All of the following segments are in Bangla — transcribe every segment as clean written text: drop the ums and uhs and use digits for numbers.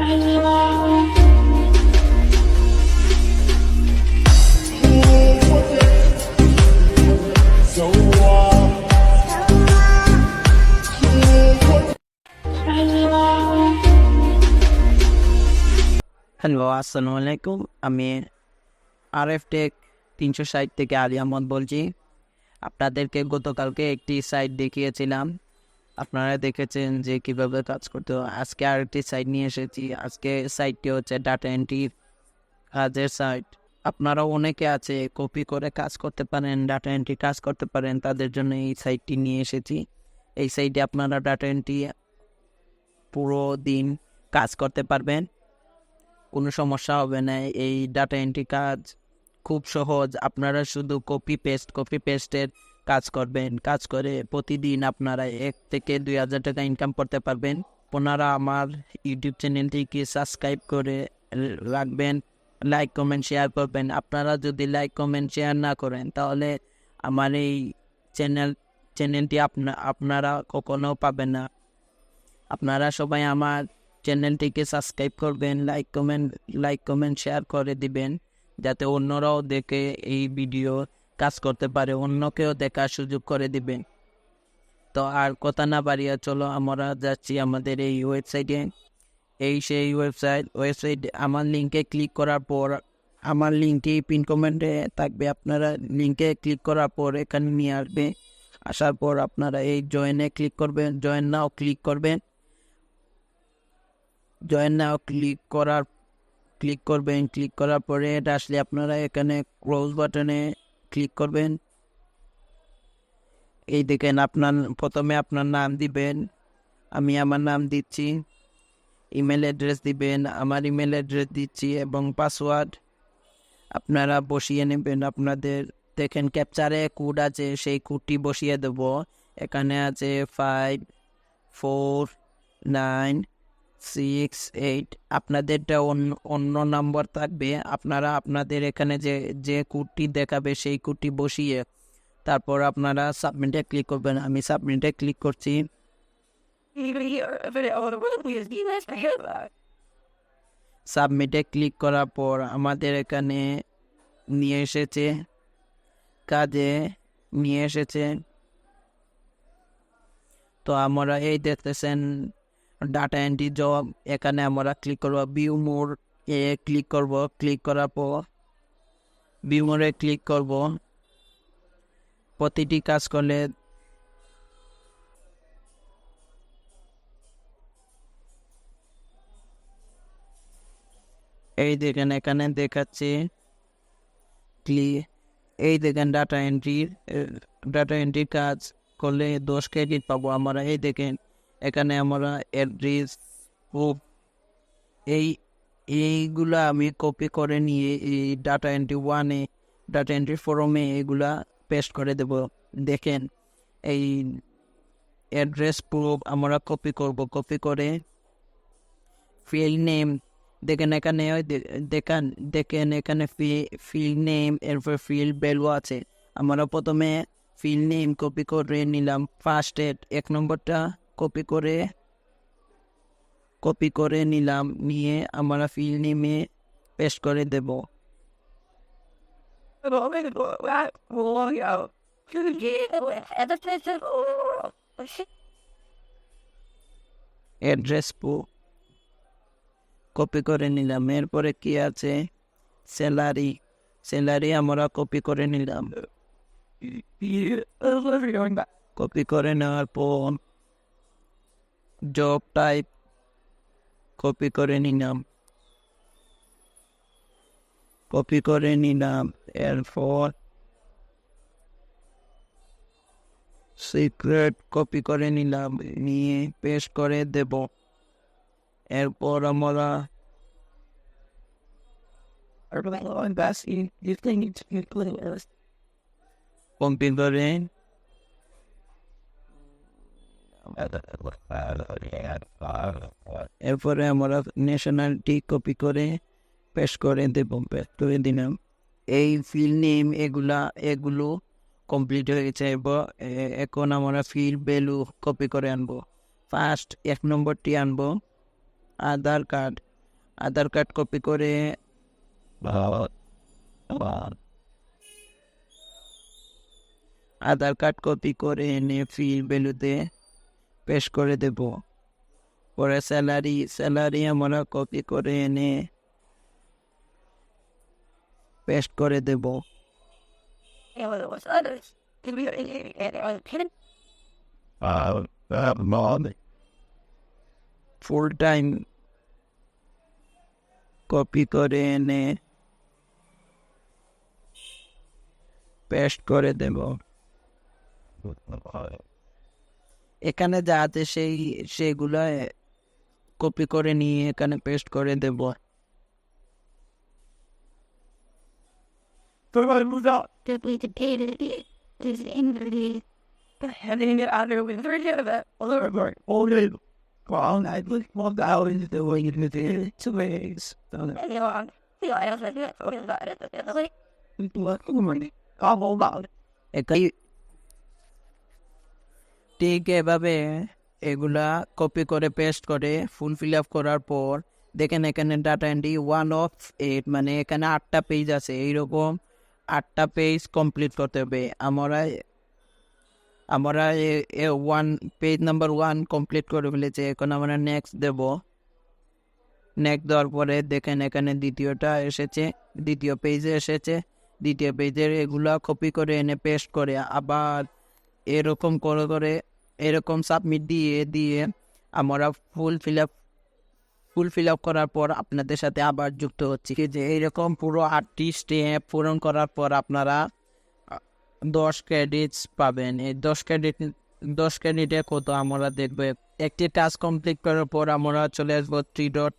হ্যালো, আসসালামু আলাইকুম। আমি আরএফ টেক 360 থেকে আলী আহমদ বলছি। আপনাদেরকে গতকালকে একটি সাইট দেখিয়েছিলাম, আপনারা দেখেছেন যে কীভাবে কাজ করতে হয়। আজকে আরেকটি সাইট নিয়ে এসেছি। আজকে সাইটটি হচ্ছে ডাটা এন্ট্রি কাজের সাইট। আপনারা অনেকে আছে কপি করে কাজ করতে পারেন, ডাটা এন্ট্রি কাজ করতে পারেন, তাদের জন্য এই সাইটটি নিয়ে এসেছি। এই সাইটে আপনারা ডাটা এন্ট্রি পুরো দিন কাজ করতে পারবেন, কোনো সমস্যা হবে না। এই ডাটা এন্ট্রি কাজ খুব সহজ। আপনারা শুধু কপি পেস্টের কাজ করবেন। কাজ করে প্রতিদিন আপনারা 1 থেকে 2,000 টাকা ইনকাম করতে পারবেন। আপনারা আমার ইউটিউব চ্যানেলটিকে সাবস্ক্রাইব করে রাখবেন, লাইক কমেন্ট শেয়ার করবেন। আপনারা যদি লাইক কমেন্ট শেয়ার না করেন তাহলে আমার এই চ্যানেলটি আপনারা কখনো পাবেন না। আপনারা সবাই আমার চ্যানেলটিকে সাবস্ক্রাইব করবেন, লাইক কমেন্ট শেয়ার করে দিবেন, যাতে অন্যরাও দেখে এই ভিডিও কাজ করতে পারে, অন্যকেও দেখার সুযোগ করে দিবেন। তো আর কথা না বাড়িয়ে চলো আমরা যাচ্ছি আমাদের এই ওয়েবসাইটে। এই সেই ওয়েবসাইট আমার লিঙ্কে ক্লিক করার পর, আমার লিঙ্কটি পিন কমেন্টে থাকবে, আপনারা লিঙ্কে ক্লিক করার পর এখানে নিয়ে আসবে। আসার পর আপনারা এই জয়েনে ক্লিক করবেন, জয়েন নাও ক্লিক করবেন। জয়েন নাও ক্লিক করবেন। ক্লিক করার পরে এটা আসলে আপনারা এখানে ক্লোজ বাটনে ক্লিক করবেন। এই দেখেন প্রথমে আপনার নাম দিবেন, আমি আমার নাম দিচ্ছি। ইমেল অ্যাড্রেস দিবেন, আমার ইমেল অ্যাড্রেস দিচ্ছি এবং পাসওয়ার্ড আপনারা বসিয়ে নেবেন। আপনাদের দেখেন ক্যাপচারে কোড আছে, সেই কোডটি বসিয়ে দেব। এখানে আছে 54968। আপনাদেরটা অন্য নাম্বার থাকবে। আপনারা আপনাদের এখানে যে কোডটি দেখাবে সেই কোডটি বসিয়ে তারপর আপনারা সাবমিটে ক্লিক করবেন। আমি সাবমিটে ক্লিক করছি। সাবমিটে ক্লিক করার পর আমাদের এখানে নিয়ে এসেছে, কাজে নিয়ে এসেছে। তো আমরা এই দেখতেছেন ডাটা এন্ট্রি জব। এখানে আমরা ক্লিক করব, ভিউ মোর এ ক্লিক করব। ক্লিক করার পর ভিউ মোরে ক্লিক করব। প্রতিটি কাজ করলে এই দেখেন এখানে দেখাচ্ছে এই দেখেন ডাটা এন্ট্রি কাজ করলে 10 ক্রেডিট পাবো আমরা। এই দেখেন এখানে আমরা অ্যাড্রেস প্রুফ এইগুলা আমি কপি করে নিয়ে এই ডাটা এন্ট্রি ফর্মে এগুলা পেস্ট করে দেব। দেখেন এই অ্যাড্রেস প্রুফ আমরা কপি করব। কপি করে ফিল্ড নেম দেখেন এখানে দেখেন এখানে ফিল্ড নেম, এরপর ফিল্ড ভ্যালু আছে। আমরা প্রথমে ফিল্ড নেম কপি করে নিলাম, ফার্স্ট 1 নম্বরটা কপি করে নিলাম, নিয়ে আমরা ফিল্ড নেমে পেস্ট করে দেব। অ্যাড্রেস কপি করে নিলাম। এরপরে কি আছে, স্যালারি আমরা কপি করে নিলাম। কপি করে নেওয়ার পর জব টাইপ কপি করে নিলাম। এরপর সিক্রেট কপি করে নিলাম, নিয়ে পেস্ট করে দেব। এরপর আমরা কম্পিউটারে এরপরে আমরা ন্যাশনালিটি কপি করে পেস্ট করে দেব, পেস্ট করে দিলাম। এই ফিল্ড নেম এগুলো কমপ্লিট হয়ে গেছে। এখন আমরা ফিল্ড ভ্যালু কপি করে আনবো। ফার্স্ট 1 নম্বরটি আনবো, আধার কার্ড। আধার কার্ড কপি করে এনে ফি ভ্যালুতে পেস্ট করে দেব। পরে স্যালারি আমরা কপি করে এনে পেস্ট করে দেব। ফুল টাইম কপি করে এনে পেস্ট করে দেব। এখানে যা আছে সেইগুলো কপি করে নিয়ে এখানে পেস্ট করে দেব। ঠিক এভাবে এগুলা কপি করে পেস্ট করে ফুল ফিল আপ করার পর দেখেন এখানে ডাটা এন্ট্রি 1 of 8, মানে এখানে 8টা পেজ আছে। এইরকম 8টা পেজ কমপ্লিট করতে হবে। আমরা পেজ নাম্বার 1 কমপ্লিট করে ফেলেছি। এখন আমরা নেক্সট দেব। নেক্সট দেওয়ার পরে দেখেন এখানে দ্বিতীয় পেজে এসেছে। দ্বিতীয় পেজের এগুলা কপি করে এনে পেস্ট করে আবার এরকম করে এরকম সাবমিট দিয়ে আমরা ফুল ফিল আপ করার পর আপনাদের সাথে আবার যুক্ত হচ্ছি। যে এইরকম পুরো 8টি স্টেপ পূরণ করার পর আপনারা 10 ক্রেডিটস পাবেন। এই 10 ক্রেডিটে কত আমরা দেখবো। একটি টাস্ক কমপ্লিট করার পর আমরা চলে আসবো 3 ডট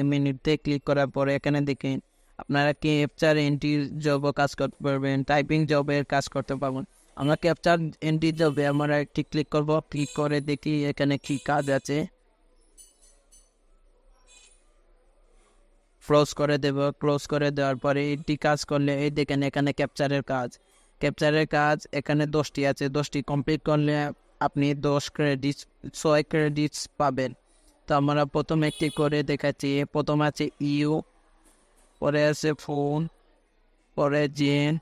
মেনুতে ক্লিক করার পর এখানে দেখেন আপনারা ক্যাপচার এন্ট্রির জবও কাজ করতে পারবেন, টাইপিং জবের কাজ করতে পারবেন। আমরা ক্যাপচার এন্ট্রি জবে আমরা একটি ক্লিক করব। ক্লিক করে দেখি এখানে কি কাজ আছে। ক্লোজ করে দেওয়ার পরে এটি কাজ করলে এই দেখেন এখানে ক্যাপচারের কাজ এখানে 10টি আছে। 10টি কমপ্লিট করলে আপনি 6 ক্রেডিটস পাবেন। তো আমরা প্রথম একটি করে দেখাচ্ছি। প্রথম আছে ইউ, পরে আছে ফোন, পরে জেন,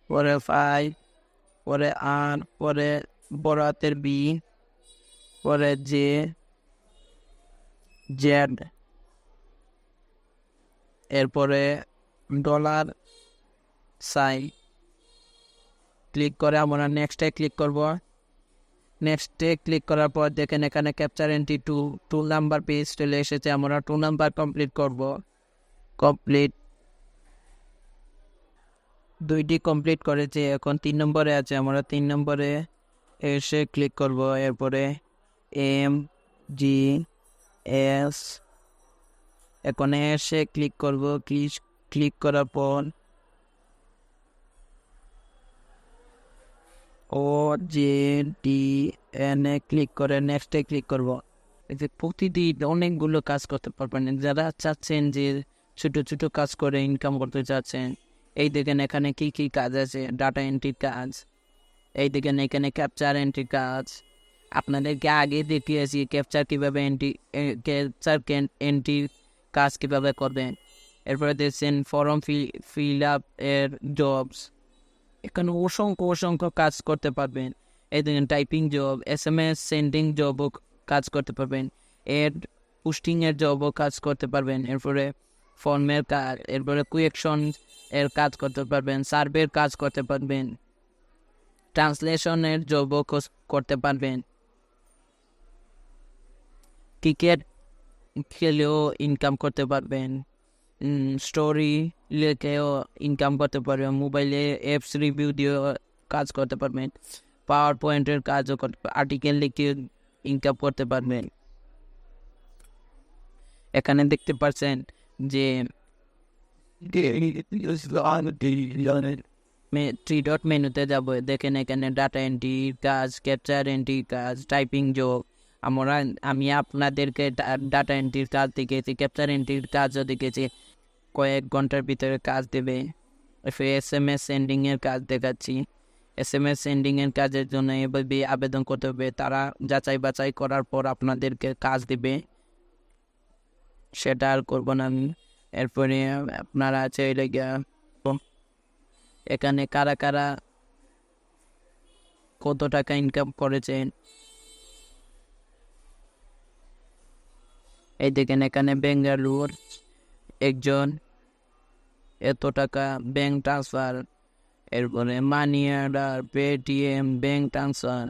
পরে 5, পরে আর, পরে বড় হাতের বি, পরে জেড, এরপরে $সাইন। ক্লিক করে আমরা নেক্সটে ক্লিক করব। নেক্সটে ক্লিক করার পর দেখেন এখানে ক্যাপচার এন্ট্রি 2 নাম্বার পেজ চলে এসেছে। আমরা 2 নাম্বার কমপ্লিট করব। দুইটি কমপ্লিট করেছে। এখন 3 নম্বরে আছে। আমরা 3 নম্বরে এসে ক্লিক করব। এরপরে MGS এখন এসে ক্লিক করব। ক্লিক করার পর OJDN ক্লিক করে নেক্সটে ক্লিক করব। যে প্রতিদিন অনেকগুলো কাজ করতে পারবেন। যারা চাচ্ছেন যে ছোট ছোট কাজ করে ইনকাম করতে চাচ্ছেন, এই দেখেন এখানে কি কাজ আছে। ডাটা এন্ট্রির কাজ, এই দেখেন এখানে ক্যাপচার এন্ট্রির কাজ। আপনাদেরকে আগে দেখিয়েছি ক্যাপচার এন্ট্রির কাজ কিভাবে করবেন। এরপরে দেখছেন ফর্ম ফিল আপ এর জবস। এখানে অসংখ্য কাজ করতে পারবেন। এই দেখেন টাইপিং জব, SMS সেন্ডিং জবও কাজ করতে পারবেন, এর পোস্টিং এর জবও কাজ করতে পারবেন। এরপরে ফর্মের কাজ, এরপরে কুয়েকশন এর কাজ করতে পারবেন, সার্ভের কাজ করতে পারবেন, ট্রান্সলেশনের জবও করতে পারবেন। ক্রিকেট খেলেও ইনকাম করতে পারবেন, স্টোরি লিখেও ইনকাম করতে পারবেন, মোবাইলে অ্যাপস রিভিউ দিয়েও কাজ করতে পারবেন, পাওয়ার পয়েন্টের কাজও আর্টিকেল লিখে ইনকাম করতে পারবেন। এখানে দেখতে পাচ্ছেন যে 3 ডট মেনুতে যাব। দেখেন এখানে ডাটা এন্ট্রির কাজ, ক্যাপচার এন্ট্রির কাজ, টাইপিং জব। আমি আপনাদেরকে ডাটা এন্ট্রির কাজ দেখিয়েছি, ক্যাপচার এন্ট্রির কাজও দেখেছি। কয়েক ঘন্টার ভিতরে কাজ দেবে। SMS সেন্ডিং এর কাজ দেখাচ্ছি। SMS সেন্ডিংয়ের কাজের জন্য এভাবে আবেদন করতে হবে। তারা যাচাই বাছাই করার পর আপনাদেরকে কাজ দিবে, সেটা আর করবো না আমি। এরপরে আপনারা চাইলে এখানে কারা কারা কত টাকা ইনকাম করেছেন এই দেখেন। এখানে বেঙ্গালুর একজন এত টাকা ব্যাংক ট্রান্সফার, এরপরে money order, Paytm, bank transfer.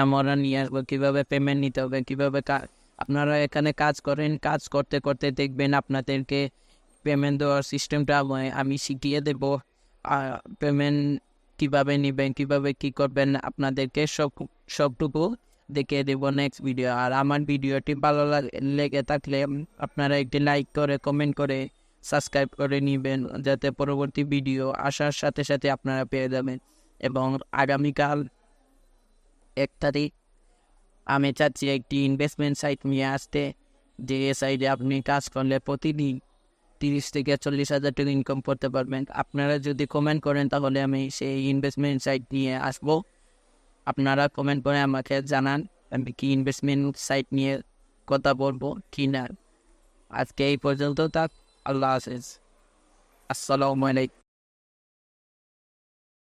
আমরা নিয়ে আসবো কীভাবে পেমেন্ট নিতে হবে, কীভাবে আপনারা এখানে কাজ করেন। কাজ করতে করতে দেখবেন আপনাদেরকে পেমেন্ট দেওয়ার সিস্টেমটা আমি শিখিয়ে দেব। পেমেন্ট কীভাবে নেবেন, কীভাবে কী করবেন আপনাদেরকে সবটুকু দেখিয়ে দেবো নেক্সট ভিডিও। আর আমার ভিডিওটি ভালো লেগে থাকলে আপনারা একটি লাইক করে, কমেন্ট করে, সাবস্ক্রাইব করে নেবেন, যাতে পরবর্তী ভিডিও আসার সাথে সাথে আপনারা পেয়ে যাবেন। এবং আগামীকাল 1 তারিখ আমি চাচ্ছি একটি ইনভেস্টমেন্ট সাইট নিয়ে আসতে, যে সাইটে আপনি কাজ করলে প্রতিদিন 30 থেকে 40 হাজার টাকা ইনকাম করতে পারবেন। আপনারা যদি কমেন্ট করেন তাহলে আমি সেই ইনভেস্টমেন্ট সাইট নিয়ে আসবো। আপনারা কমেন্ট করে আমাকে জানান আমি কি ইনভেস্টমেন্ট সাইট নিয়ে কথা বলবো কি না। আজকে এই পর্যন্ত থাক। আল্লাহ হাফেজ। আসসালামু আলাইকুম।